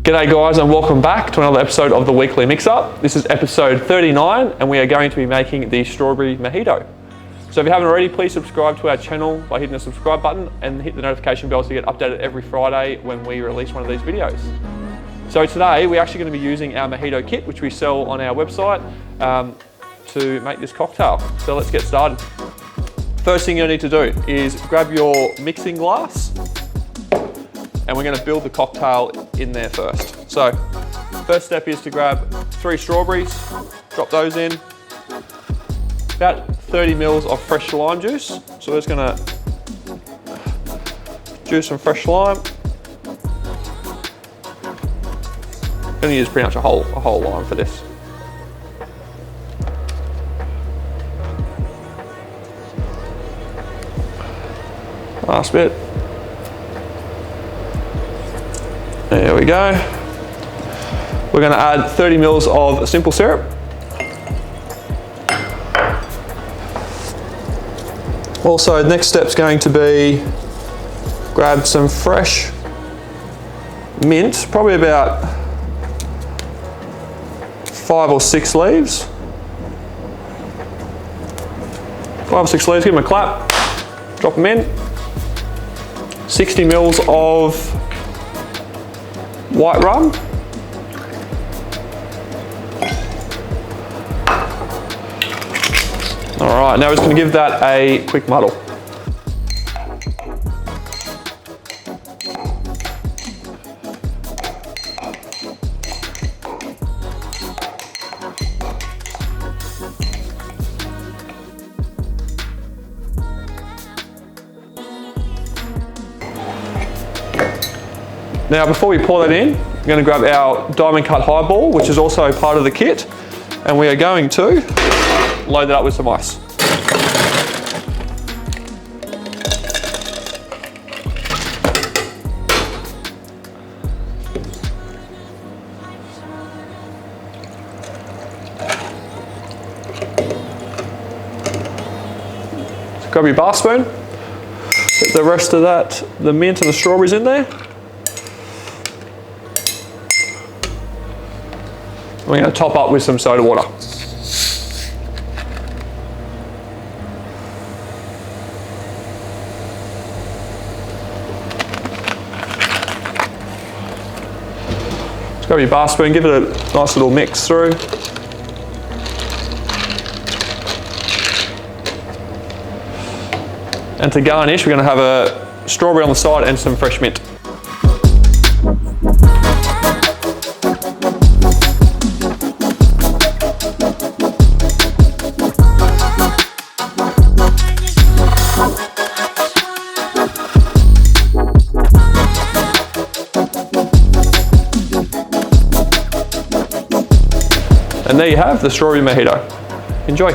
G'day guys, and welcome back to another episode of the Weekly Mixup. This is episode 39 and we are going to be making the Strawberry Mojito. So if you haven't already, please subscribe to our channel by hitting the subscribe button and hit the notification bell so you get updated every Friday when we release one of these videos. So today we're actually going to be using our Mojito kit, which we sell on our website, to make this cocktail. So let's get started. First thing you'll need to do is grab your mixing glass, and we're going to build the cocktail in there first. So first step is to grab 3 strawberries, drop those in, about 30 mils of fresh lime juice. So we're just going to juice some fresh lime. I'm going to use pretty much a whole lime for this. Last bit. There we go. We're going to add 30 mils of simple syrup. Also, the next step's going to be grab some fresh mint, probably about 5 or 6 leaves. 5 or 6 leaves, give them a clap, drop them in. 60 mils of white rum. All right, now we're just going to give that a quick muddle. Now before we pour that in, we're going to grab our diamond cut highball, which is also part of the kit, and we are going to load that up with some ice. So grab your bar spoon, put the rest of that, the mint and the strawberries in there. We're going to top up with some soda water. Just grab your bar spoon, give it a nice little mix through. And to garnish, we're going to have a strawberry on the side and some fresh mint. And there you have the Strawberry Mojito. Enjoy.